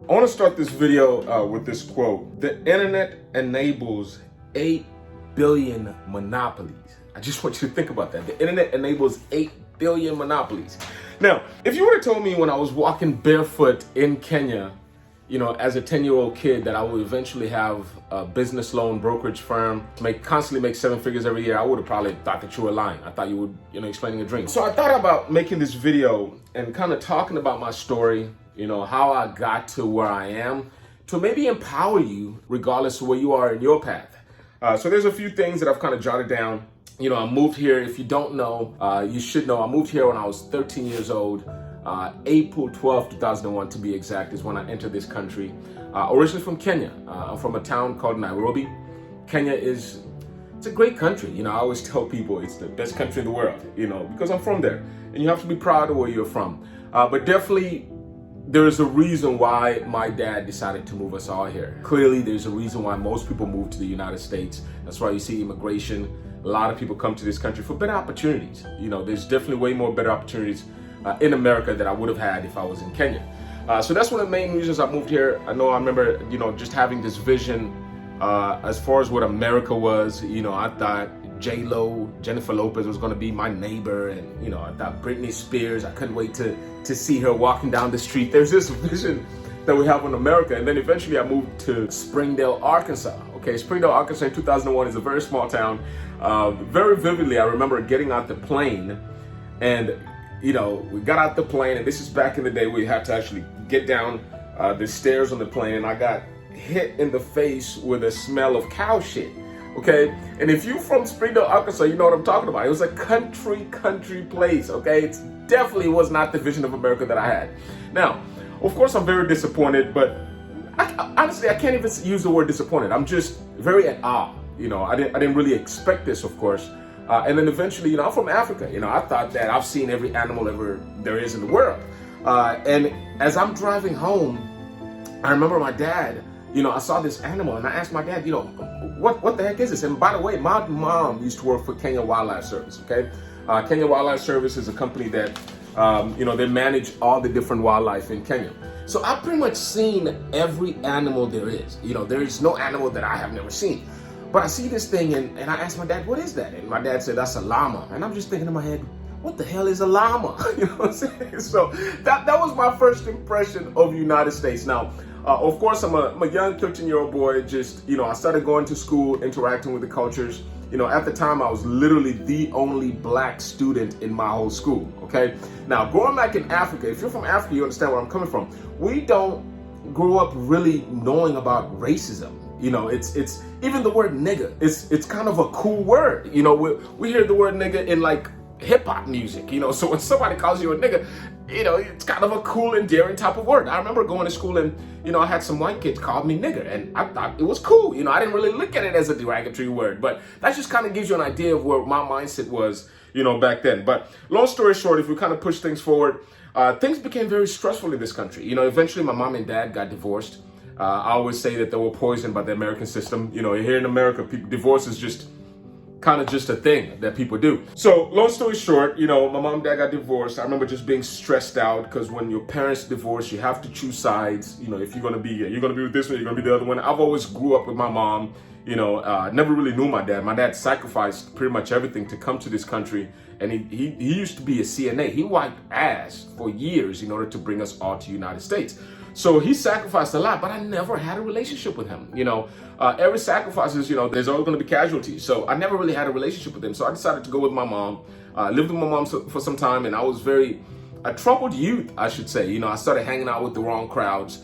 I want to start this video with this quote. The internet enables 8 billion monopolies. I just want you to think about that. The internet enables 8 billion monopolies. Now, if you would have told me when I was walking barefoot in Kenya, as a 10-year-old kid, that I would eventually have a business loan brokerage firm, constantly make 7 figures every year, I would have probably thought that you were lying. I thought you would, explaining a dream. So I thought about making this video and kind of talking about my story, how I got to where I am, to maybe empower you regardless of where you are in your path. So there's a few things that I've kind of jotted down. I moved here. If you don't know, you should know. I moved here when I was 13 years old. April 12th, 2001 to be exact, is when I entered this country. Originally from Kenya. I'm from a town called Nairobi. Kenya it's a great country. I always tell people it's the best country in the world, because I'm from there. And you have to be proud of where you're from. But definitely, there is a reason why my dad decided to move us all here. Clearly, there's a reason why most people move to the United States. That's why you see immigration. A lot of people come to this country for better opportunities. There's definitely way more better opportunities in America that I would have had if I was in Kenya. So that's one of the main reasons I moved here. I remember, just having this vision as far as what America was. I thought J-Lo, Jennifer Lopez was going to be my neighbor, and I thought Britney Spears. I couldn't wait to see her walking down the street. There's this vision that we have in America, and then eventually I moved to Springdale, Arkansas. Okay, Springdale, Arkansas in 2001 is a very small town. Very vividly, I remember getting out the plane, and we got out the plane, and this is back in the day where you had to actually get down the stairs on the plane, and I got hit in the face with a smell of cow shit. Okay, and if you're from Springdale, Arkansas, you know what I'm talking about. It was a country place. Okay, it definitely was not the vision of America that I had. Now, of course, I'm very disappointed, but honestly, I can't even use the word disappointed. I'm just very at awe. I didn't really expect this, of course. And then eventually, I'm from Africa. I thought that I've seen every animal ever there is in the world. And as I'm driving home, I remember my dad, I saw this animal, and I asked my dad, what the heck is this? And by the way, my mom used to work for Kenya Wildlife Service, okay? Kenya Wildlife Service is a company that, they manage all the different wildlife in Kenya. So I've pretty much seen every animal there is. There is no animal that I have never seen. But I see this thing, and I asked my dad, what is that? And my dad said, that's a llama. And I'm just thinking in my head, what the hell is a llama? You know what I'm saying? So that was my first impression of the United States. Now, of course, I'm a young 13-year-old boy. I started going to school, interacting with the cultures. At the time, I was literally the only black student in my whole school, okay? Now, growing back in Africa, if you're from Africa, you understand where I'm coming from. We don't grow up really knowing about racism. It's even the word nigga. It's kind of a cool word. We hear the word nigga in like hip hop music. So when somebody calls you a nigga, it's kind of a cool, endearing type of word. I remember going to school and I had some white kids call me nigger, and I thought it was cool. I didn't really look at it as a derogatory word, but that just kind of gives you an idea of where my mindset was, back then. But long story short, if we kind of push things forward, things became very stressful in this country. Eventually my mom and dad got divorced. I always say that they were poisoned by the American system. Here in America, divorce is just kind of just a thing that people do. So long story short, my mom and dad got divorced. I remember just being stressed out because when your parents divorce, you have to choose sides. If you're gonna be with this one, you're gonna be the other one. I've always grew up with my mom. Never really knew my dad. My dad sacrificed pretty much everything to come to this country, and he used to be a CNA. He wiped ass for years in order to bring us all to the United States. So he sacrificed a lot, but I never had a relationship with him. Every sacrifice is, there's always going to be casualties. So I never really had a relationship with him. So I decided to go with my mom. Lived with my mom for some time, and I was a troubled youth, I should say. I started hanging out with the wrong crowds.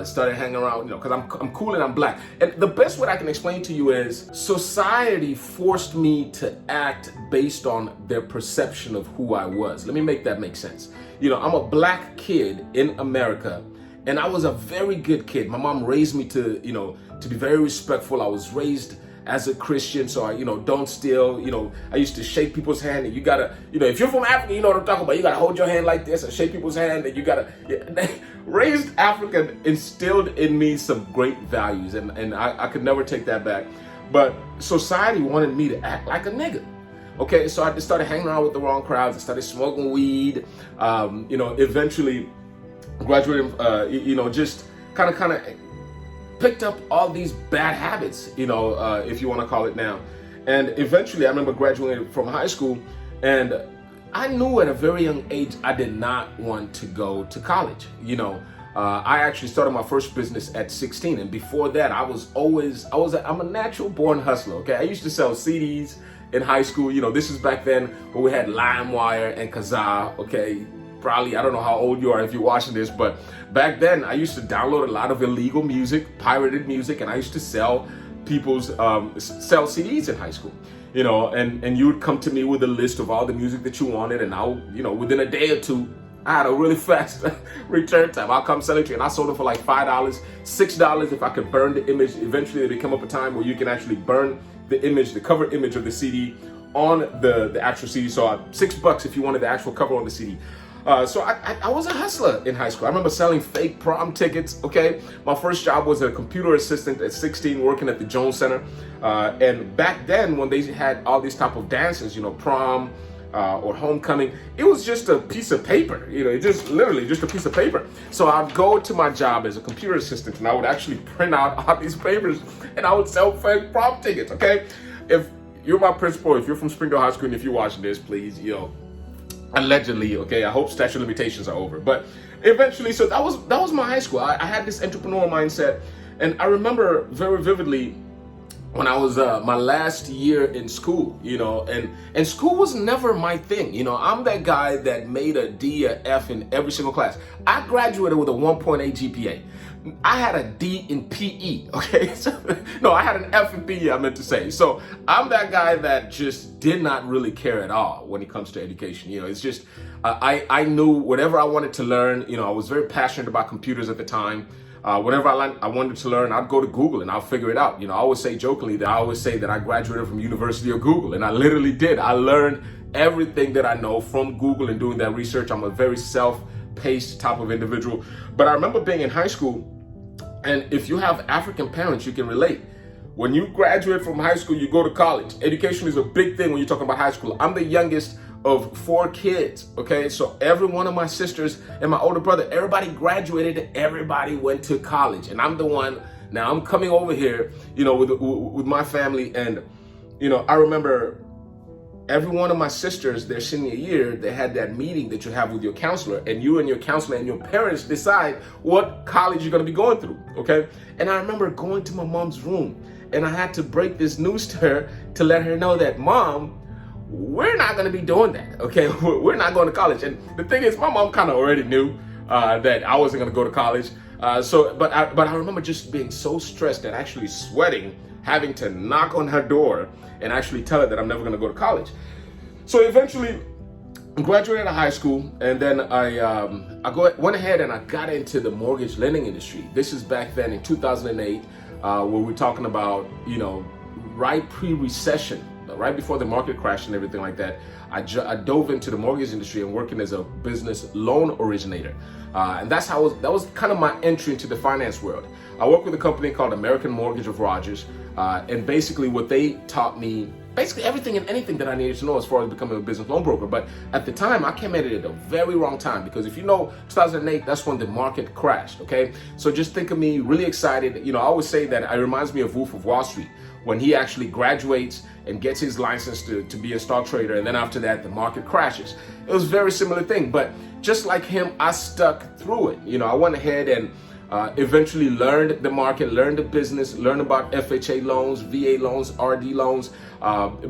Started hanging around, because I'm cool and I'm black. And the best way I can explain to you is society forced me to act based on their perception of who I was. Let me make that make sense. I'm a black kid in America, and I was a very good kid. My mom raised me to be very respectful. I was raised as a Christian, so I, don't steal. I used to shake people's hand, and you gotta, if you're from Africa, you know what I'm talking about. You gotta hold your hand like this and shake people's hand, and you gotta. Raised African instilled in me some great values, and I could never take that back. But society wanted me to act like a nigga. Okay, so I just started hanging around with the wrong crowds. I started smoking weed. Eventually graduating. Just kind of picked up all these bad habits, if you want to call it now. And eventually, I remember graduating from high school, and I knew at a very young age I did not want to go to college. I actually started my first business at 16, and before that, I'm a natural born hustler. Okay, I used to sell CDs in high school. This is back then when we had LimeWire and Kazaa. Okay, probably, I don't know how old you are if you're watching this, but back then I used to download a lot of illegal music, pirated music, and I used to sell sell CDs in high school. And you would come to me with a list of all the music that you wanted, and within a day or two, I had a really fast return time. I'll come sell it to you, and I sold it for like $5, $6 if I could burn the image. Eventually, there became up a time where you can actually burn the image, the cover image of the CD on the actual CD. So $6 if you wanted the actual cover on the CD. So I was a hustler in high school. I remember selling fake prom tickets, okay? My first job was a computer assistant at 16 working at the Jones Center. And back then when they had all these type of dances, prom or homecoming, it was just a piece of paper, just literally just a piece of paper. So I'd go to my job as a computer assistant and I would actually print out all these papers and I would sell fake prom tickets, okay? If you're my principal, if you're from Springdale High School and if you're watching this, please, allegedly, okay, I hope statute of limitations are over. But eventually, so that was my high school. I had this entrepreneurial mindset, and I remember very vividly when I was my last year in school, and school was never my thing. I'm that guy that made a D, a F in every single class. I graduated with a 1.8 GPA. I had a D in PE, okay? No, I had an F in PE, I meant to say. So I'm that guy that just did not really care at all when it comes to education. It's just, I knew whatever I wanted to learn. I was very passionate about computers at the time. Whatever I wanted to learn, I'd go to Google and I'll figure it out. I always say jokingly that I graduated from University of Google, and I literally did. I learned everything that I know from Google and doing that research. I'm a very self-paced type of individual. But I remember being in high school, and if you have African parents, you can relate. When you graduate from high school, you go to college. Education is a big thing when you're talking about high school. I'm the youngest of 4 kids, okay? So every one of my sisters and my older brother, everybody graduated and everybody went to college. And I'm the one, now I'm coming over here, with my family. And, I remember every one of my sisters, their senior year, they had that meeting that you have with your counselor, and you and your counselor and your parents decide what college you're going to be going through, okay? And I remember going to my mom's room, and I had to break this news to her to let her know that, Mom, we're not going to be doing that, okay? We're not going to college. And the thing is, my mom kind of already knew that I wasn't going to go to college. But I remember just being so stressed and actually sweating, having to knock on her door and actually tell her that I'm never going to go to college. So eventually, I graduated out of high school, and then I went ahead and I got into the mortgage lending industry. This is back then in 2008, where we're talking about, right pre-recession, right before the market crashed and everything like that. I dove into the mortgage industry and working as a business loan originator. And that was kind of my entry into the finance world. I worked with a company called American Mortgage of Rogers. And basically what they taught me, basically everything and anything that I needed to know as far as becoming a business loan broker. But at the time, I came at it at a very wrong time, because if you know 2008, that's when the market crashed, okay? So just think of me really excited. I always say that it reminds me of Wolf of Wall Street, when he actually graduates and gets his license to be a stock trader, and then after that, the market crashes. It was a very similar thing, but just like him, I stuck through it. I went ahead and eventually learned the market, learned the business, learned about FHA loans, VA loans, RD loans.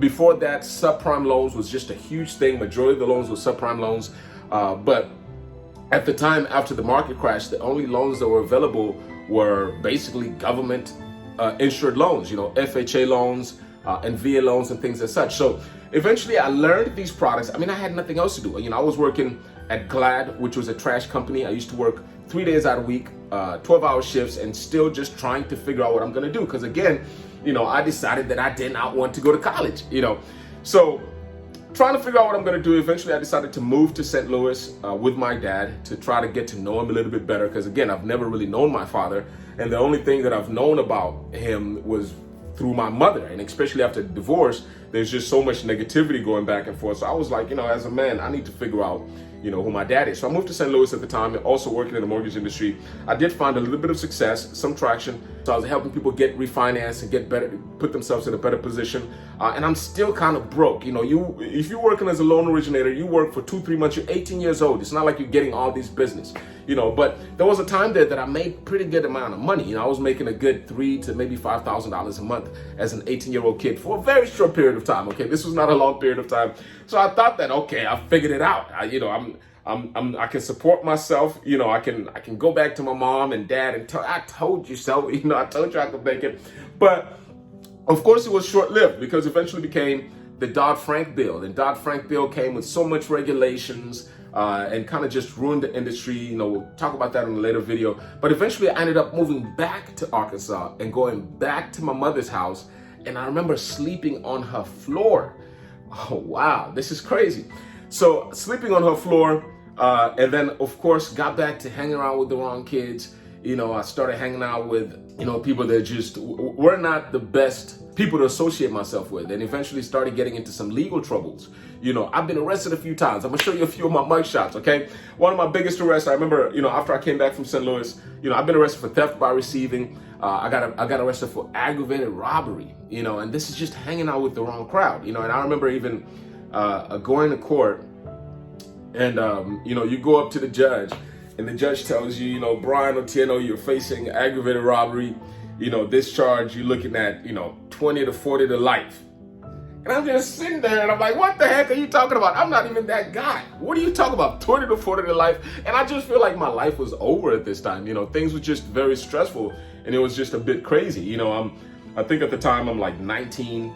Before that, subprime loans was just a huge thing. Majority of the loans were subprime loans. But at the time, after the market crash, the only loans that were available were basically government insured loans, FHA loans and VA loans and things as such. So eventually I learned these products. I had nothing else to do. I was working at Glad, which was a trash company. I used to work 3 days out of the week, 12-hour shifts, and still just trying to figure out what I'm gonna do. Because again, I decided that I did not want to go to college, So trying to figure out what I'm gonna do, eventually I decided to move to St. Louis with my dad to try to get to know him a little bit better. Because again, I've never really known my father. And the only thing that I've known about him was through my mother. And especially after the divorce, there's just so much negativity going back and forth. So I was like, as a man, I need to figure out, who my dad is. So I moved to St. Louis at the time, and also working in the mortgage industry. I did find a little bit of success, some traction. So I was helping people get refinanced and get better, put themselves in a better position. And I'm still kind of broke. If you're working as a loan originator, you work for 2-3 months, you're 18 years old. It's not like you're getting all these business, but there was a time there that I made pretty good amount of money. I was making a good $3,000 to maybe $5,000 a month as an 18-year-old kid for a very short period of time. Okay, this was not a long period of time. So I thought that, okay, I figured it out. I can support myself. I can go back to my mom and dad and tell, I told you so. I told you I could make it. But of course, it was short-lived, because eventually became the Dodd-Frank bill. And Dodd-Frank bill came with so much regulations and kind of just ruined the industry. We'll talk about that in a later video. But eventually, I ended up moving back to Arkansas and going back to my mother's house. And I remember sleeping on her floor. Oh, wow, this is crazy. So sleeping on her floor, and then, of course, got back to hanging around with the wrong kids. I started hanging out with, people that just were not the best people to associate myself with, and eventually started getting into some legal troubles. I've been arrested a few times. I'm gonna show you a few of my mug shots, okay? One of my biggest arrests, I remember, after I came back from St. Louis, I've been arrested for theft by receiving. I got arrested for aggravated robbery, and this is just hanging out with the wrong crowd, and I remember even going to court, and you go up to the judge, and the judge tells you, Brian Otieno, you're facing aggravated robbery. This charge, you're looking at, 20 to 40 to life. And I'm just sitting there, and I'm like, what the heck are you talking about? I'm not even that guy. What are you talking about? 20 to 40 to life? And I just feel like my life was over at this time. Things were just very stressful, and it was just a bit crazy. I think at the time I'm like 19,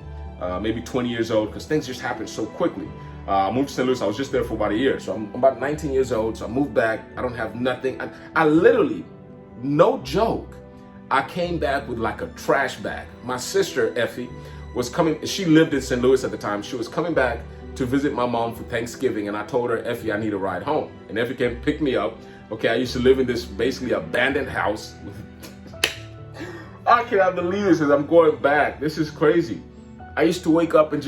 maybe 20 years old, because things just happened so quickly. I moved to St. Louis. I was just there for about a year. So I'm about 19 years old. So I moved back. I don't have nothing. I literally, no joke, I came back with like a trash bag. My sister, Effie, was coming. She lived in St. Louis at the time. She was coming back to visit my mom for Thanksgiving. And I told her, Effie, I need a ride home. And Effie came pick me up. Okay, I used to live in this basically abandoned house. I cannot believe this as I'm going back. This is crazy. I used to wake up and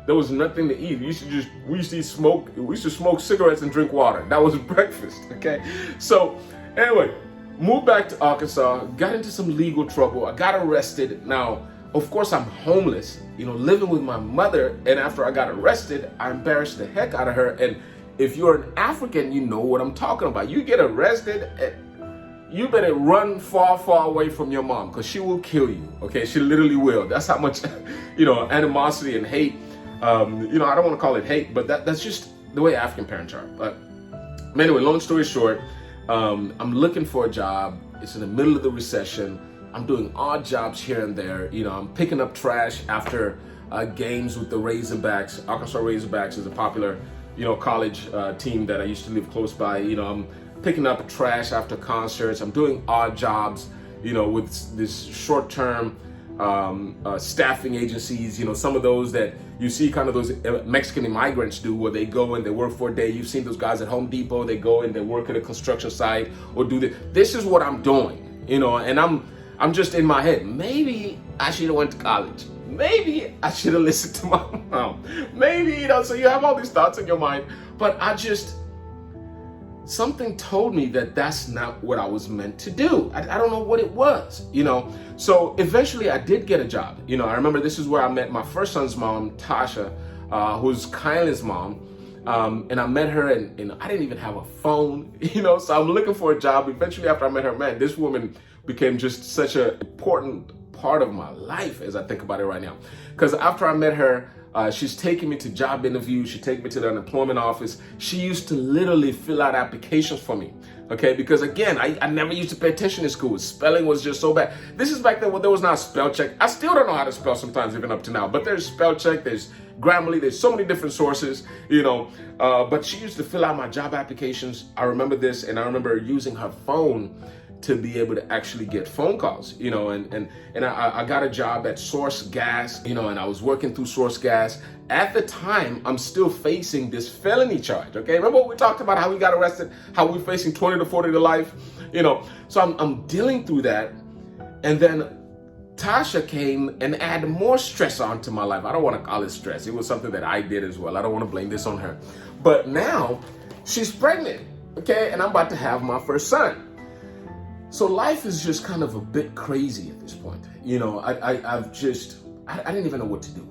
there was nothing to eat. We used to smoke cigarettes and drink water. That was breakfast, okay? So anyway, moved back to Arkansas, got into some legal trouble. I got arrested. Now, of course, I'm homeless, living with my mother. And after I got arrested, I embarrassed the heck out of her. And if you're an African, you know what I'm talking about. You get arrested, you better run far, far away from your mom, because she will kill you, okay? She literally will. That's how much, animosity and hate. I don't want to call it hate, but that's just the way African parents are. But anyway, long story short, I'm looking for a job. It's in the middle of the recession. I'm doing odd jobs here and there. I'm picking up trash after games with the Razorbacks. Arkansas Razorbacks is a popular, college team that I used to live close by. I'm picking up trash after concerts. I'm doing odd jobs, with this short-term staffing agencies, some of those that you see kind of those Mexican immigrants do, where they go and they work for a day. You've seen those guys at Home Depot. They go and they work at a construction site or do this. This is what I'm doing, and I'm just in my head. Maybe I should have went to college. Maybe I should have listened to my mom. Maybe, so you have all these thoughts in your mind, but something told me that that's not what I was meant to do. I don't know what it was, So eventually I did get a job. I remember this is where I met my first son's mom, Tasha, who's Kylan's mom. And I met her and I didn't even have a phone, so I'm looking for a job. Eventually after I met her, man, this woman became just such an important part of my life as I think about it right now. Because after I met her, she's taking me to job interviews. She take me to the unemployment office. She used to literally fill out applications for me. Okay, because again, I never used to pay attention in school. Spelling was just so bad. This is back then when there was not spell check. I still don't know how to spell sometimes, even up to now. But there's spell check, there's Grammarly, there's so many different sources, But she used to fill out my job applications. I remember this, and I remember using her phone to be able to actually get phone calls, and I got a job at Source Gas, and I was working through Source Gas. At the time, I'm still facing this felony charge, okay? Remember what we talked about, how we got arrested, how we're facing 20 to 40 to life, So I'm dealing through that, and then Tasha came and added more stress onto my life. I don't want to call it stress. It was something that I did as well. I don't want to blame this on her. But now she's pregnant, okay? And I'm about to have my first son. So life is just kind of a bit crazy at this point. You know, I didn't even know what to do.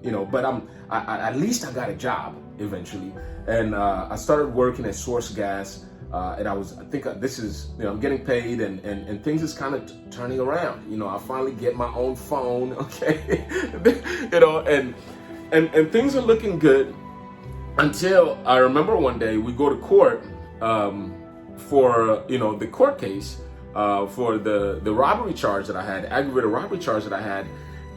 You know, but at least I got a job eventually. And I started working at Source Gas. And I think this is, you know, I'm getting paid and things is kind of turning around. You know, I finally get my own phone, okay? You know, and things are looking good until I remember one day we go to court for, you know, the court case for the robbery charge that I had, aggravated robbery charge that I had.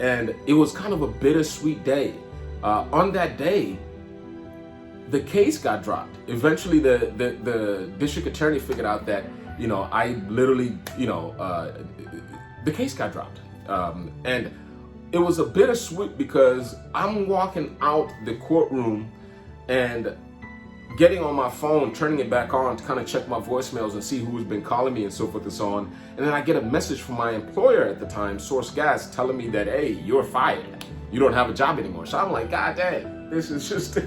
And it was kind of a bittersweet day. On that day, the case got dropped. Eventually, the district attorney figured out that, you know, I literally, you know, the case got dropped. And it was a bittersweet because I'm walking out the courtroom and getting on my phone, turning it back on to kind of check my voicemails and see who's been calling me and so forth and so on. And then I get a message from my employer at the time, Source Gas, telling me that, hey, you're fired. You don't have a job anymore. So I'm like, God dang, this is just...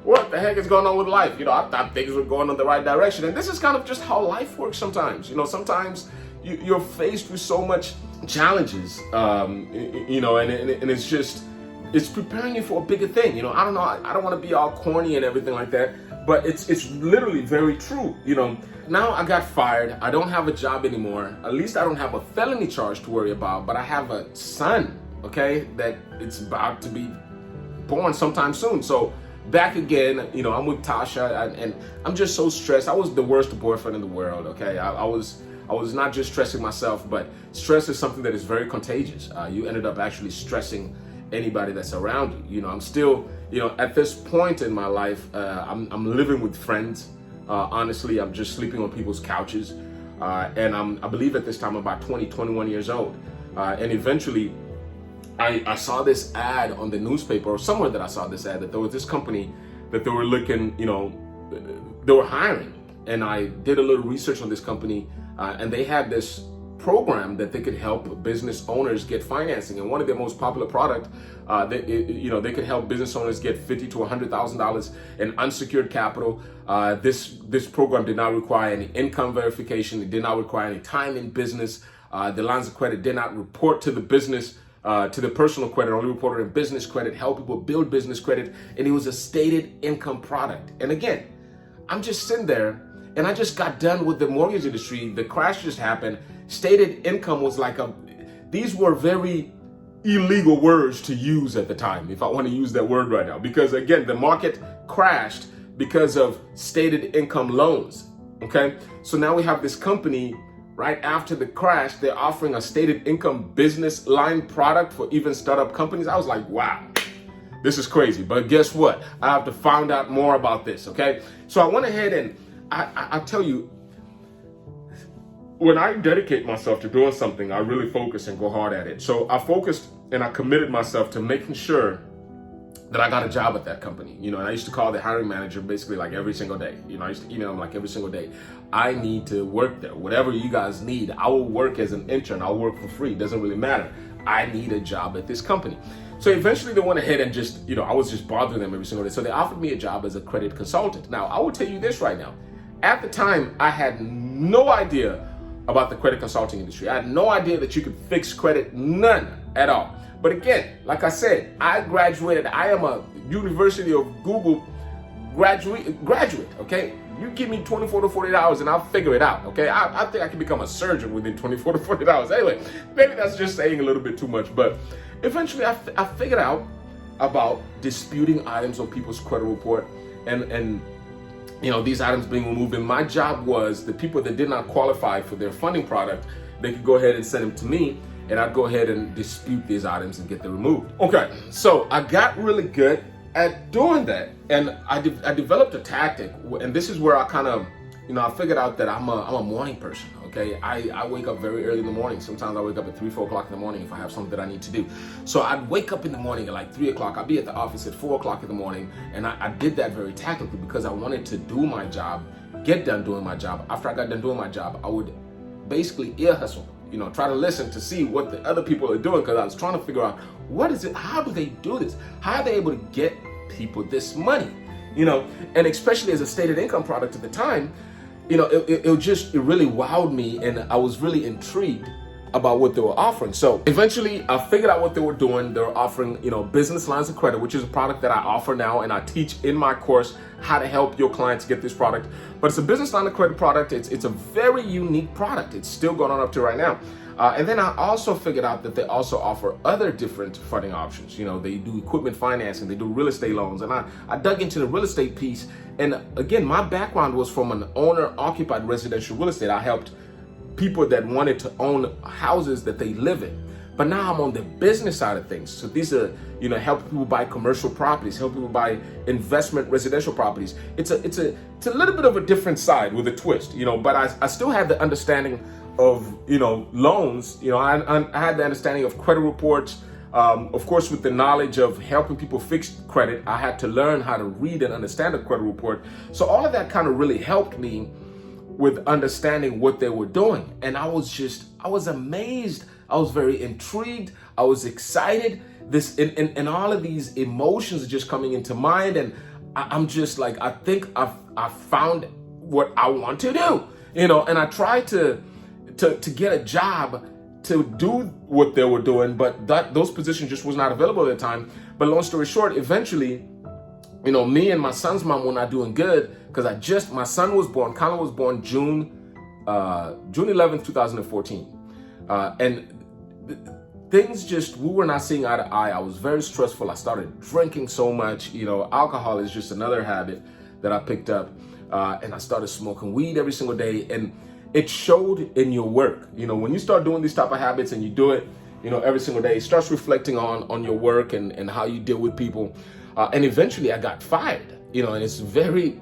what the heck is going on with life? You know, I thought things were going in the right direction. And this is kind of just how life works sometimes. You know, sometimes you're faced with so much challenges, you know, and it's just, it's preparing you for a bigger thing. You know, I don't know, I don't want to be all corny and everything like that, but it's literally very true. You know, now I got fired. I don't have a job anymore. At least I don't have a felony charge to worry about, but I have a son, okay, that it's about to be born sometime soon. So back again, you know, I'm with Tasha and I'm just so stressed. I was the worst boyfriend in the world, okay? I was not just stressing myself, but stress is something that is very contagious. You ended up actually stressing anybody that's around you. You know, I'm still, you know, at this point in my life, I'm living with friends. Honestly, I'm just sleeping on people's couches. And I believe at this time I'm about 20, 21 years old. And eventually, I saw this ad on the newspaper or somewhere that I saw this ad that there was this company that they were looking, you know, they were hiring. And I did a little research on this company and they had this program that they could help business owners get financing. And one of their most popular product, you know, they could help business owners get $50,000 to $100,000 in unsecured capital. This program did not require any income verification. It did not require any time in business. The lines of credit did not report to the business, to the personal credit, only reported in business credit, help people build business credit. And it was a stated income product. And again, I'm just sitting there and I just got done with the mortgage industry. The crash just happened. Stated income was like these were very illegal words to use at the time, if I want to use that word right now, because again, the market crashed because of stated income loans. Okay. So now we have this company right after the crash, they're offering a stated income business line product for even startup companies. I was like, wow, this is crazy. But guess what? I have to find out more about this. Okay. So I went ahead and I tell you, when I dedicate myself to doing something, I really focus and go hard at it. So I focused and I committed myself to making sure that I got a job at that company. You know, and I used to call the hiring manager basically like every single day. You know, I used to email him like every single day. I need to work there. Whatever you guys need, I will work as an intern. I'll work for free. It doesn't really matter. I need a job at this company. So eventually they went ahead and just, you know, I was just bothering them every single day. So they offered me a job as a credit consultant. Now, I will tell you this right now. At the time, I had no idea about the credit consulting industry. I had no idea that you could fix credit, none at all. But again, like I said, I graduated. I am a University of Google graduate, okay? You give me 24 to 48 hours and I'll figure it out, okay? I think I can become a surgeon within 24 to 48 hours. Anyway, maybe that's just saying a little bit too much, but eventually I figured out about disputing items on people's credit report and you know, these items being removed. And my job was the people that did not qualify for their funding product, they could go ahead and send them to me and I'd go ahead and dispute these items and get them removed. Okay, so I got really good at doing that. And I developed a tactic, and this is where I kind of, you know, I figured out that I'm a morning person, okay? I wake up very early in the morning. Sometimes I wake up at 3, 4 o'clock in the morning if I have something that I need to do. So I'd wake up in the morning at like 3 o'clock. I'd be at the office at 4 o'clock in the morning. And I did that very tactically because I wanted to do my job, get done doing my job. After I got done doing my job, I would basically ear hustle. try to listen to see what the other people are doing, because I was trying to figure out what is it, how do they do this? How are they able to get people this money? And especially as a stated income product at the time, it really wowed me, and I was really intrigued about what they were offering. So eventually I figured out what they were doing. They were offering, business lines of credit, which is a product that I offer now, and I teach in my course how to help your clients get this product. But it's a business line of credit product. It's a very unique product. It's still going on up to right now. And then I also figured out that they also offer other different funding options. They do equipment financing, they do real estate loans. And I dug into the real estate piece. And again, my background was from an owner-occupied residential real estate. I helped people that wanted to own houses that they live in. But now I'm on the business side of things. So these are, help people buy commercial properties, help people buy investment residential properties. It's a little bit of a different side with a twist, but I still have the understanding of, loans. I had the understanding of credit reports. Of course, with the knowledge of helping people fix credit, I had to learn how to read and understand a credit report. So all of that kind of really helped me with understanding what they were doing. And I was amazed. I was very intrigued. I was excited. And all of these emotions are just coming into mind. And I'm just like, I think I found what I want to do, and I tried to get a job to do what they were doing, but those positions just was not available at the time. But long story short, eventually, me and my son's mom were not doing good, because my son was born, Colin was born June 11th, 2014. And things we were not seeing eye to eye. I was very stressful. I started drinking so much. Alcohol is just another habit that I picked up. And I started smoking weed every single day. And it showed in your work. When you start doing these type of habits and you do it, every single day, it starts reflecting on your work and how you deal with people. And eventually I got fired, and it's very,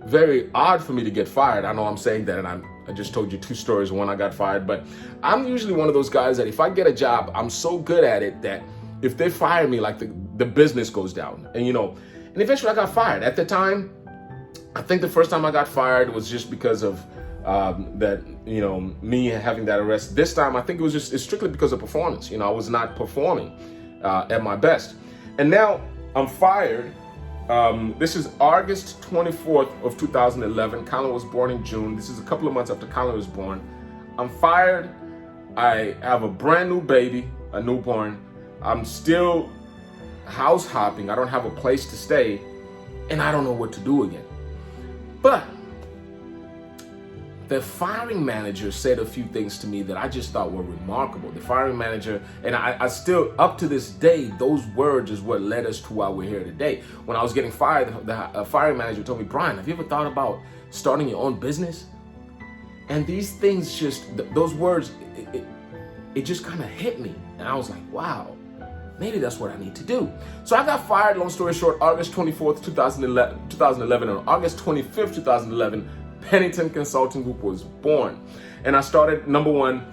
very odd for me to get fired. I know I'm saying that, and I just told you two stories when I got fired, but I'm usually one of those guys that if I get a job, I'm so good at it that if they fire me, like the business goes down. And eventually I got fired. At the time, I think the first time I got fired was just because of me having that arrest. This time, I think it's strictly because of performance. I was not performing at my best. And now I'm fired. This is August 24th of 2011. Colin was born in June. This is a couple of months after Colin was born. I'm fired. I have a brand new baby, a newborn. I'm still house hopping. I don't have a place to stay, and I don't know what to do again. But the firing manager said a few things to me that I just thought were remarkable. The firing manager, and I still, up to this day, those words is what led us to why we're here today. When I was getting fired, the firing manager told me, Brian, have you ever thought about starting your own business? And these things those words, it just kind of hit me. And I was like, wow, maybe that's what I need to do. So I got fired, long story short, August 24th, 2011, and on August 25th, 2011, Pennington Consulting Group was born. And I started, number one,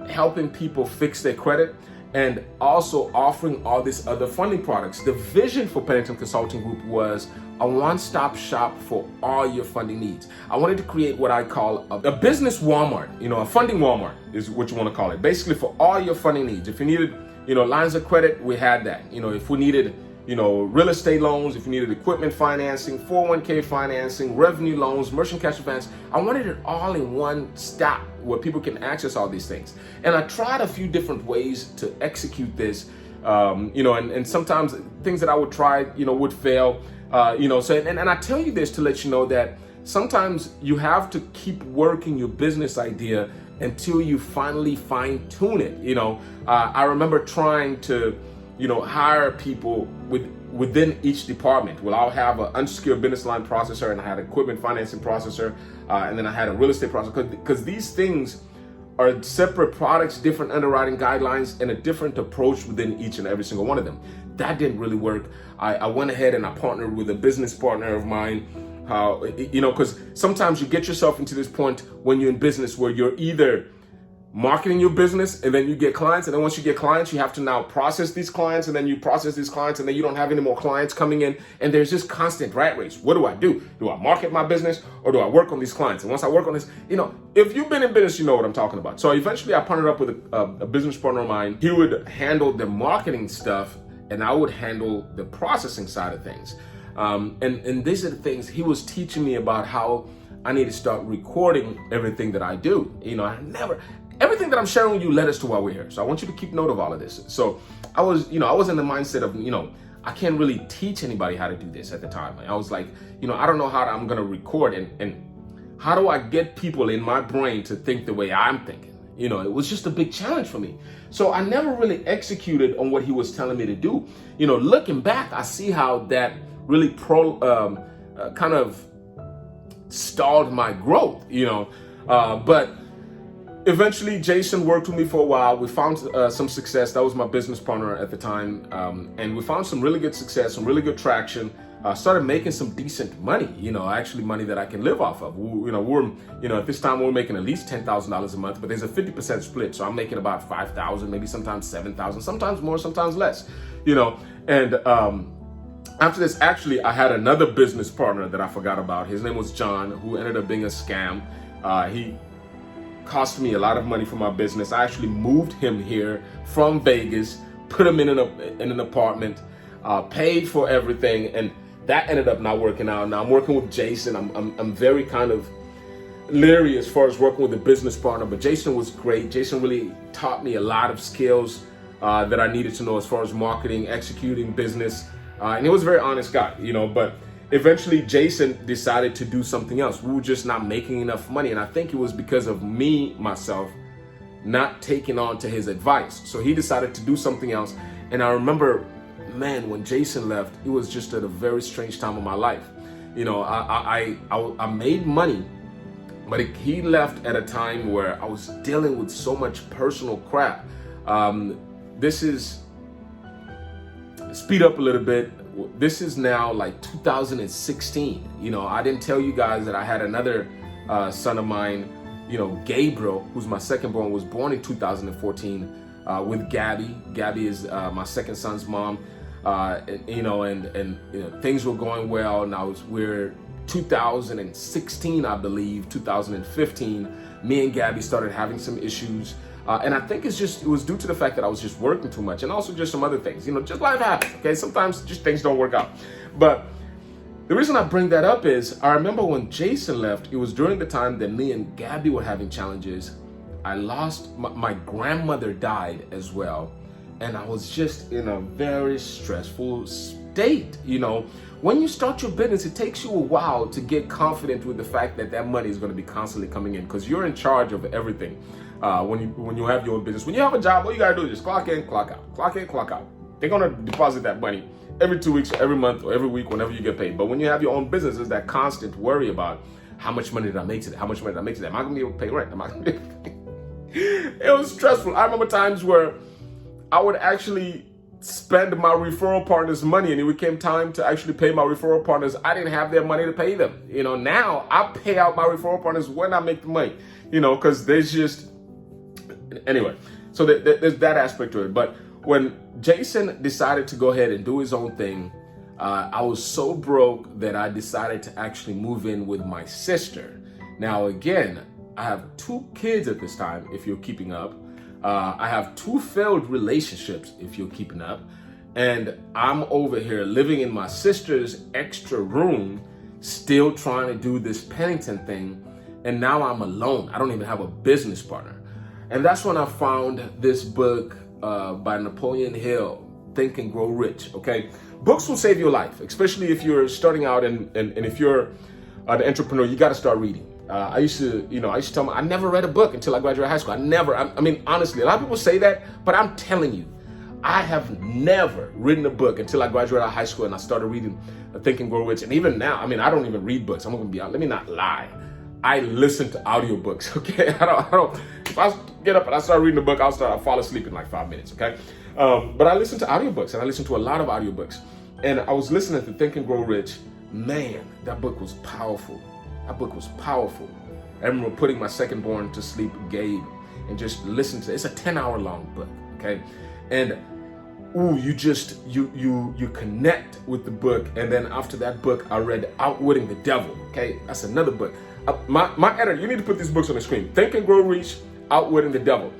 helping people fix their credit and also offering all these other funding products. The vision for Pennington Consulting Group was a one-stop shop for all your funding needs. I wanted to create what I call a business Walmart, a funding Walmart is what you want to call it. Basically for all your funding needs. If you needed, lines of credit, we had that. If we needed real estate loans, if you needed equipment financing, 401k financing, revenue loans, merchant cash advance, I wanted it all in one stop where people can access all these things. And I tried a few different ways to execute this, and sometimes things that I would try, would fail, and I tell you this to let you know that sometimes you have to keep working your business idea until you finally fine tune it. I remember trying to hire people within each department. Well, I'll have an unsecured business line processor, and I had an equipment financing processor, and then I had a real estate processor, because these things are separate products, different underwriting guidelines, and a different approach within each and every single one of them. That didn't really work. I went ahead and I partnered with a business partner of mine, because sometimes you get yourself into this point when you're in business where you're either marketing your business, and then you get clients, and then once you get clients, you have to now process these clients, and then you process these clients, and then you don't have any more clients coming in, and there's just constant rat race. What do I do? Do I market my business, or do I work on these clients? And once I work on this, if you've been in business, you know what I'm talking about. So eventually I partnered up with a business partner of mine. He would handle the marketing stuff, and I would handle the processing side of things. And these are the things he was teaching me about, how I need to start recording everything that I do. Everything that I'm sharing with you led us to why we're here. So I want you to keep note of all of this. So I was in the mindset of, I can't really teach anybody how to do this at the time. I was like, I don't know how I'm going to record, and how do I get people in my brain to think the way I'm thinking? It was just a big challenge for me. So I never really executed on what he was telling me to do. Looking back, I see how that really kind of stalled my growth, but eventually, Jason worked with me for a while. We found some success. That was my business partner at the time. And we found some really good success, some really good traction. Started making some decent money, actually money that I can live off of. At this time, we're making at least $10,000 a month, but there's a 50% split. So I'm making about $5,000, maybe sometimes $7,000, sometimes more, sometimes less, And after this, actually, I had another business partner that I forgot about. His name was John, who ended up being a scam. He cost me a lot of money for my business. I actually moved him here from Vegas, put him in an apartment, paid for everything, and that ended up not working out. Now I'm working with Jason. I'm very kind of leery as far as working with a business partner, but Jason was great. Jason really taught me a lot of skills that I needed to know as far as marketing, executing business, and he was a very honest guy, but eventually, Jason decided to do something else. We were just not making enough money. And I think it was because of myself, not taking on to his advice. So he decided to do something else. And I remember, man, when Jason left, it was just at a very strange time of my life. I made money, but he left at a time where I was dealing with so much personal crap. Speed up a little bit. This is now like 2016. I didn't tell you guys that I had another son of mine, Gabriel, who's my second born, was born in 2014 with Gabby. Gabby is my second son's mom. And things were going well. Now we're 2016, I believe, 2015. Me and Gabby started having some issues. And I think it was due to the fact that I was just working too much, and also just some other things, just life happens, okay? Sometimes just things don't work out. But the reason I bring that up is I remember when Jason left, it was during the time that me and Gabby were having challenges. I lost, my grandmother died as well. And I was just in a very stressful state, When you start your business, it takes you a while to get confident with the fact that money is going to be constantly coming in, because you're in charge of everything. When you have your own business, when you have a job, all you gotta do is just clock in, clock out, clock in, clock out. They're gonna deposit that money every 2 weeks, or every month, or every week, whenever you get paid. But when you have your own business, there's that constant worry about how much money did I make today? How much money did I make today? Am I gonna be able to pay rent? Am I gonna be able to pay? It was stressful. I remember times where I would actually spend my referral partners' money, and it became time to actually pay my referral partners. I didn't have their money to pay them. Now I pay out my referral partners when I make the money, because there's just, anyway, so there's that aspect to it. But when Jason decided to go ahead and do his own thing, I was so broke that I decided to actually move in with my sister. Now, again, I have 2 kids at this time, if you're keeping up. I have 2 failed relationships, if you're keeping up. And I'm over here living in my sister's extra room, still trying to do this Pennington thing. And now I'm alone. I don't even have a business partner. And that's when I found this book by Napoleon Hill, Think and Grow Rich, okay? Books will save your life, especially if you're starting out and if you're an entrepreneur, you gotta start reading. I used to tell them I never read a book until I graduated high school. I mean, honestly, a lot of people say that, but I'm telling you, I have never written a book until I graduated high school and I started reading Think and Grow Rich. And even now, I mean, I don't even read books. I'm gonna be honest. Let me not lie. I listen to audiobooks, okay? I don't. If I get up and I start reading a book, I'll fall asleep in like 5 minutes, okay? But I listen to audiobooks, and I listen to a lot of audiobooks. And I was listening to Think and Grow Rich. Man, that book was powerful. That book was powerful. I remember putting my second born to sleep, Gabe, and just listen to it. It's a 10-hour long book, okay? And ooh, you connect with the book. And then after that book, I read Outwitting the Devil, okay? That's another book. My editor, you need to put these books on the screen. Think and Grow Rich, Outwitting the Devil.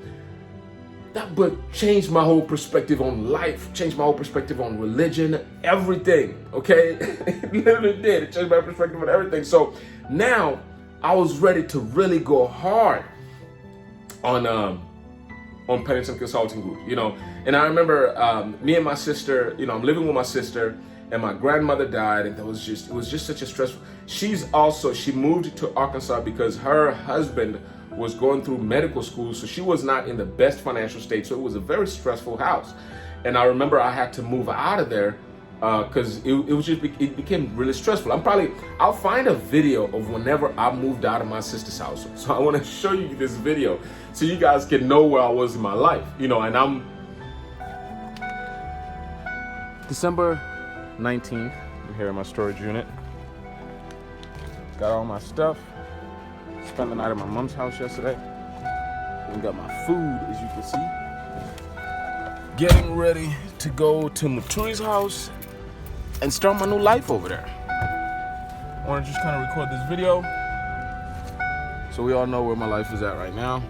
That book changed my whole perspective on life, changed my whole perspective on religion, everything, okay? It literally did. It changed my perspective on everything. So now I was ready to really go hard on Pennington Consulting Group, you know. And I remember me and my sister, you know, I'm living with my sister, and my grandmother died, and it was just such a stressful. She moved to Arkansas because her husband was going through medical school, so she was not in the best financial state, so it was a very stressful house. And I remember I had to move out of there because it became really stressful. I'll find a video of whenever I moved out of my sister's house. So I want to show you this video so you guys can know where I was in my life, you know. And I'm December 19th, I'm here in my storage unit. Got all my stuff. Spent the night at my mom's house yesterday. And got my food, as you can see. Getting ready to go to Muturi's house and start my new life over there. I want to just kind of record this video so we all know where my life is at right now.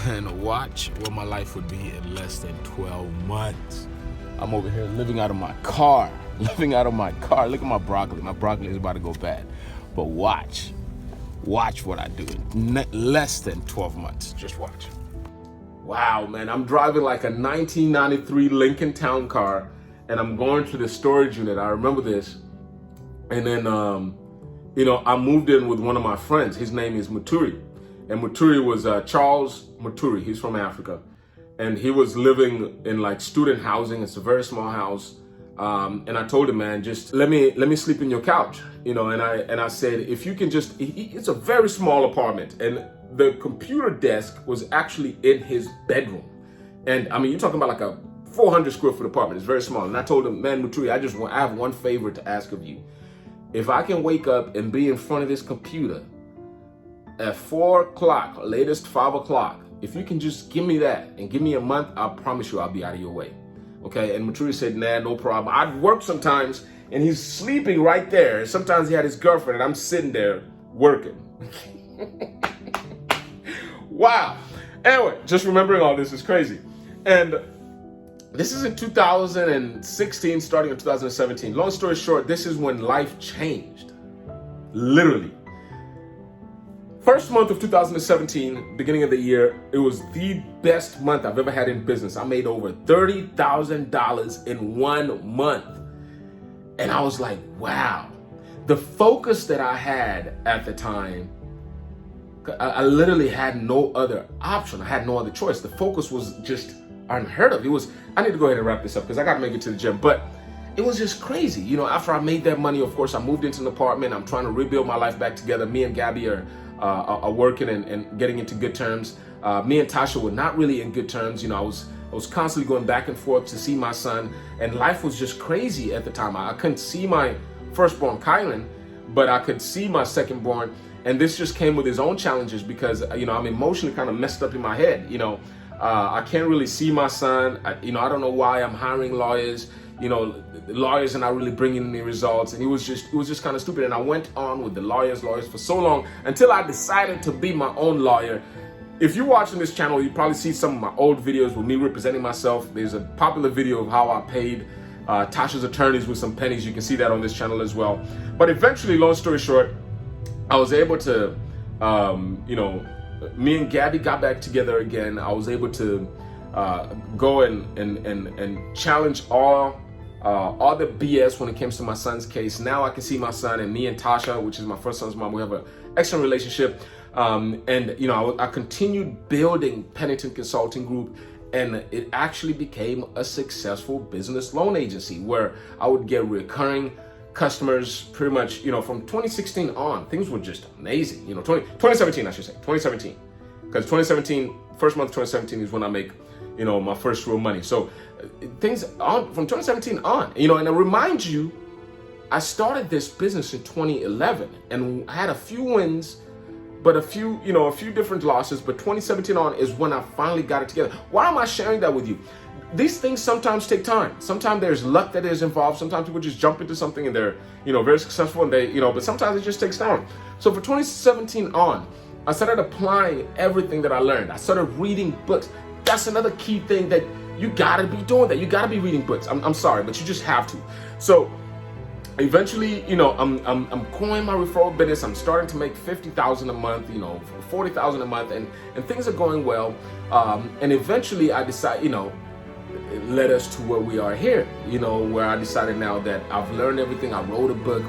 And watch what my life would be in less than 12 months. I'm over here living out of my car. Living out of my car. Look at my broccoli. My broccoli is about to go bad. But watch what I do in less than 12 months. Just watch. Wow, man, I'm driving like a 1993 Lincoln Town Car, and I'm going to the storage unit. I remember this. And then, you know, I moved in with one of my friends. His name is Muturi. And Muturi was Charles Muturi. He's from Africa. And he was living in like student housing. It's a very small house. And I told him, man, just let me sleep in your couch, you know. And I said, if you can just, it's a very small apartment, and the computer desk was actually in his bedroom. And I mean, you're talking about like a 400 square foot apartment. It's very small. And I told him, man, Muturi, I have one favor to ask of you. If I can wake up and be in front of this computer at 4 o'clock, latest 5 o'clock, if you can just give me that and give me a month, I promise you I'll be out of your way. Okay, and Muturi said, nah, no problem. I'd work sometimes, and he's sleeping right there. Sometimes he had his girlfriend, and I'm sitting there working. Wow. Anyway, just remembering all this is crazy. And this is in 2016, starting in 2017. Long story short, this is when life changed. Literally. First month of 2017, beginning of the year, it was the best month I've ever had in business. I made over $30,000 in 1 month. And I was like, wow. The focus that I had at the time, I literally had no other option. I had no other choice. The focus was just unheard of. I need to go ahead and wrap this up because I got to make it to the gym. But it was just crazy. You know, after I made that money, of course, I moved into an apartment. I'm trying to rebuild my life back together. Me and Gabby are working and getting into good terms. Me and Tasha were not really in good terms. You know, I was constantly going back and forth to see my son, and life was just crazy at the time. I couldn't see my firstborn, Kylan, but I could see my secondborn, and this just came with his own challenges because, you know, I'm emotionally kind of messed up in my head. You know, I can't really see my son. I don't know why I'm hiring lawyers. You know, lawyers are not really bringing any results, and it was just kind of stupid. And I went on with the lawyers for so long until I decided to be my own lawyer. If you're watching this channel, you probably see some of my old videos with me representing myself. There's a popular video of how I paid Tasha's attorneys with some pennies. You can see that on this channel as well. But eventually, long story short, I was able to, you know, me and Gabby got back together again. I was able to go and challenge all the BS when it comes to my son's case. Now I can see my son, and me and Tasha, which is my first son's mom, we have an excellent relationship. And you know, I continued building Pennington Consulting Group, and it actually became a successful business loan agency where I would get recurring customers pretty much, you know, from 2016 on. Things were just amazing. You know, 2017, I should say, 2017. Because 2017, first month of 2017 is when I make, you know, my first real money. So things on from 2017 on, you know, and I remind you, I started this business in 2011 and I had a few wins but a few different losses. But 2017 on is when I finally got it together. Why am I sharing that with you? These things sometimes take time. Sometimes there's luck that is involved. Sometimes people just jump into something and they're, very successful, and they, but sometimes it just takes time. So for 2017 on, I started applying everything that I learned. I started reading books. That's another key thing, that you gotta be doing that. You gotta be reading books. I'm sorry, but you just have to. So eventually, I'm growing my referral business. I'm starting to make $50,000 a month, $40,000 a month, and things are going well. And eventually I decide, it led us to where we are here, where I decided now that I've learned everything. I wrote a book,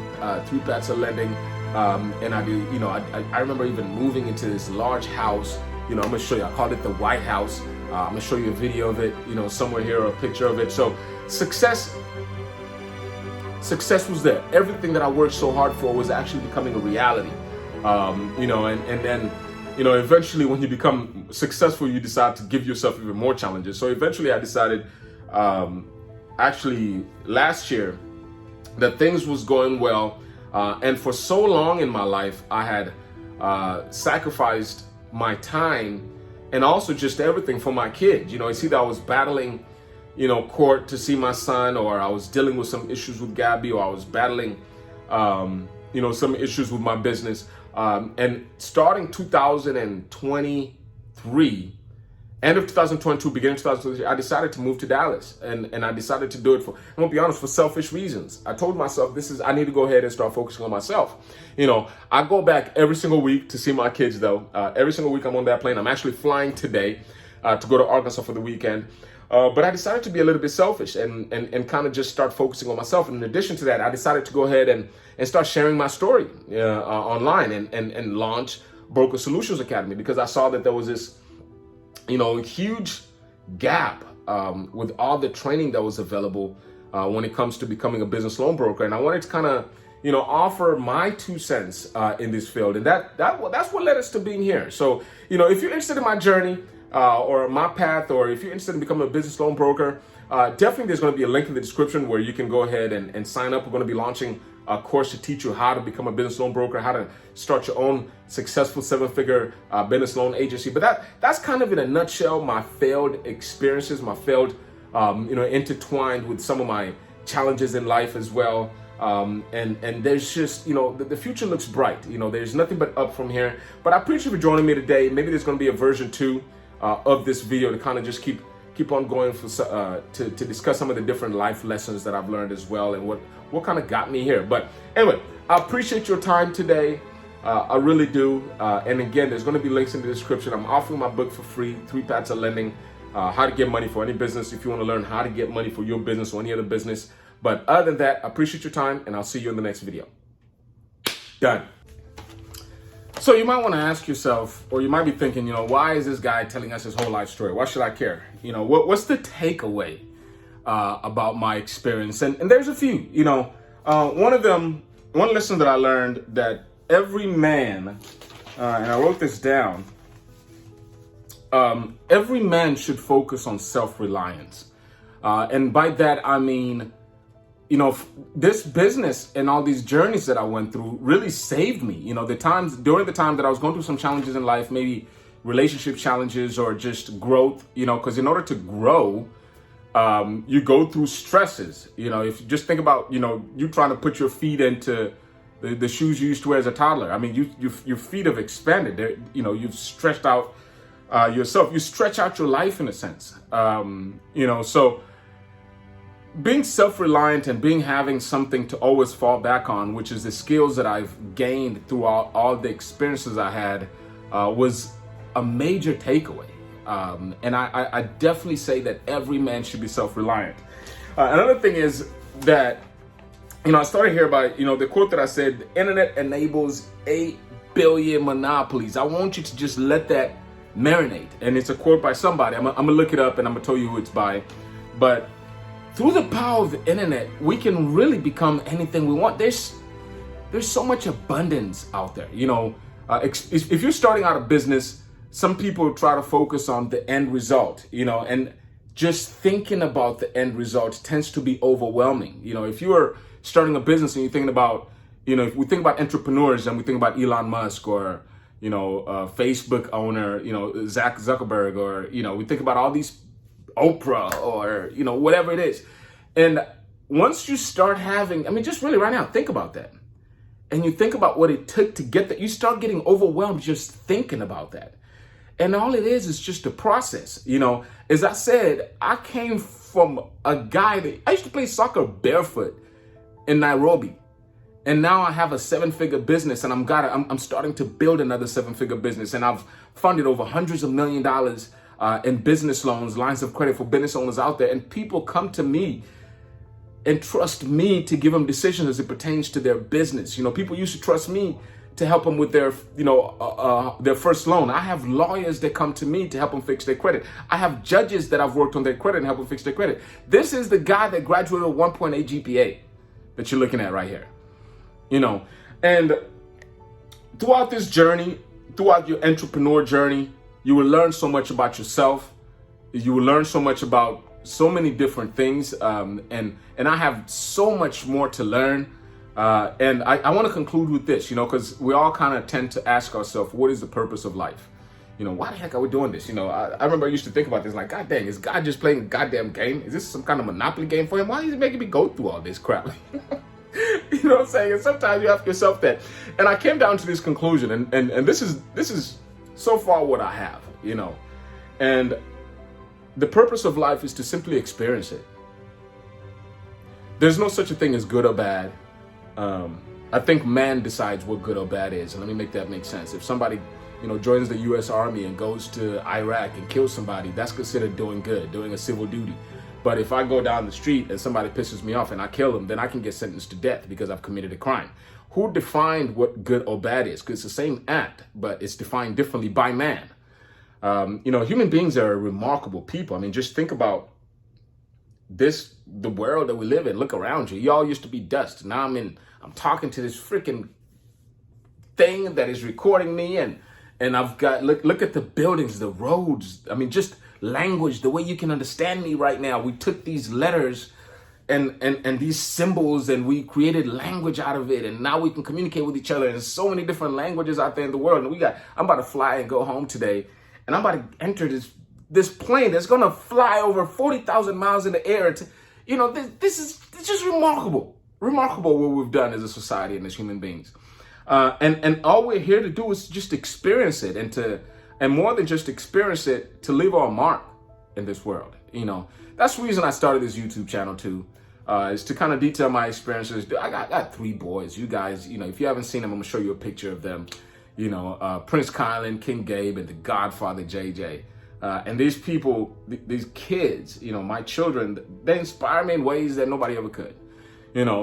Three Paths of Lending, and I remember even moving into this large house. I'm gonna show you. I called it the White House. I'm gonna show you a video of it, somewhere here, or a picture of it. So success was there. Everything that I worked so hard for was actually becoming a reality. And then, eventually when you become successful, you decide to give yourself even more challenges. So eventually I decided, actually last year, that things was going well. And for so long in my life, I had sacrificed my time and also just everything for my kids. It's either I was battling, court to see my son, or I was dealing with some issues with Gabby, or I was battling, some issues with my business. And starting 2023, end of 2022, beginning of 2023, I decided to move to Dallas, and I decided to do it I'm gonna be honest, for selfish reasons. I told myself, I need to go ahead and start focusing on myself. I go back every single week to see my kids, though. Every single week I'm on that plane. I'm actually flying today to go to Arkansas for the weekend. But I decided to be a little bit selfish and kind of just start focusing on myself. And in addition to that, I decided to go ahead and start sharing my story online and launch Broker Solutions Academy, because I saw that there was this huge gap with all the training that was available when it comes to becoming a business loan broker. And I wanted to kind of, offer my 2 cents in this field. And that's what led us to being here. So, if you're interested in my journey or my path, or if you're interested in becoming a business loan broker, definitely there's going to be a link in the description where you can go ahead and sign up. We're going to be launching a course to teach you how to become a business loan broker, how to start your own successful 7-figure business loan agency. But that's kind of in a nutshell my failed experiences, my failed, intertwined with some of my challenges in life as well. And there's just, the future looks bright. There's nothing but up from here. But I appreciate you for joining me today. Maybe there's going to be a version 2 of this video to kind of just keep on going to discuss some of the different life lessons that I've learned as well, and what kind of got me here. But anyway, I appreciate your time today. I really do. And again, there's going to be links in the description. I'm offering my book for free, Three Paths of Lending, how to get money for any business, if you want to learn how to get money for your business or any other business. But other than that, I appreciate your time, and I'll see you in the next video. Done. So you might want to ask yourself, or you might be thinking, why is this guy telling us his whole life story? Why should I care? What's the takeaway about my experience? And there's a few. One lesson that I learned, that every man, and I wrote this down, every man should focus on self-reliance. And by that, I mean, this business and all these journeys that I went through really saved me. During the time that I was going through some challenges in life, maybe relationship challenges or just growth, because in order to grow, you go through stresses. If you just think about, you trying to put your feet into the shoes you used to wear as a toddler. I mean, your feet have expanded. You've stretched out yourself. You stretch out your life in a sense. So being self-reliant and having something to always fall back on, which is the skills that I've gained throughout all the experiences I had, was a major takeaway. And I definitely say that every man should be self-reliant. Another thing is that, I started here by, the quote that I said, the internet enables 8 billion monopolies. I want you to just let that marinate. And it's a quote by somebody. I'm gonna look it up and I'm gonna tell you who it's by. But through the power of the internet, we can really become anything we want. There's so much abundance out there. If you're starting out a business, some people try to focus on the end result, and just thinking about the end result tends to be overwhelming. If you are starting a business and you're thinking about, if we think about entrepreneurs and we think about Elon Musk or, Facebook owner, Zach Zuckerberg, or, we think about all these Oprah, or, whatever it is. And once you start having, just really right now, think about that. And you think about what it took to get that, you start getting overwhelmed just thinking about that. And all it is just a process. As I said, I came from a guy that I used to play soccer barefoot in Nairobi. And now I have a 7-figure business, and I'm starting to build another 7-figure business. And I've funded over hundreds of $millions in business loans, lines of credit for business owners out there. And people come to me and trust me to give them decisions as it pertains to their business. People used to trust me to help them with their, their first loan. I have lawyers that come to me to help them fix their credit. I have judges that I've worked on their credit and help them fix their credit. This is the guy that graduated with 1.8 GPA that you're looking at right here. And throughout this journey, throughout your entrepreneur journey, you will learn so much about yourself. You will learn so much about so many different things. And I have so much more to learn. And I want to conclude with this, because we all kind of tend to ask ourselves, what is the purpose of life? Why the heck are we doing this? I remember I used to think about this, like, God dang, is God just playing a goddamn game? Is this some kind of Monopoly game for him? Why is he making me go through all this crap? You know what I'm saying? And sometimes you ask yourself that. And I came down to this conclusion, and this is so far what I have, And the purpose of life is to simply experience it. There's no such a thing as good or bad. I think man decides what good or bad is. And let me make that make sense. If somebody, joins the U.S. Army and goes to Iraq and kills somebody, that's considered doing good, doing a civil duty. But if I go down the street and somebody pisses me off and I kill them, then I can get sentenced to death because I've committed a crime. Who defined what good or bad is? Because it's the same act, but it's defined differently by man. Human beings are remarkable people. Just think about the world that we live in. Look around you. Y'all used to be dust. Now I'm talking to this freaking thing that is recording me, and I've got, look at the buildings, the roads. Just language, the way you can understand me right now. We took these letters and these symbols, and we created language out of it, and now we can communicate with each other in so many different languages out there in the world. And I'm about to fly and go home today, and I'm about to enter this plane that's gonna fly over 40,000 miles in the air. This is just remarkable what we've done as a society and as human beings. And all we're here to do is just experience it, and more than just experience it, to leave our mark in this world. That's the reason I started this YouTube channel too, is to kind of detail my experiences. I got 3 boys. You guys, if you haven't seen them, I'm gonna show you a picture of them. Prince Kylan, King Gabe, and the Godfather JJ. And these people, these kids, my children, they inspire me in ways that nobody ever could.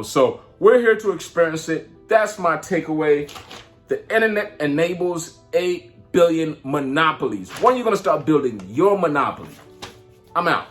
So we're here to experience it. That's my takeaway. The internet enables 8 billion monopolies. When are you going to start building your monopoly? I'm out.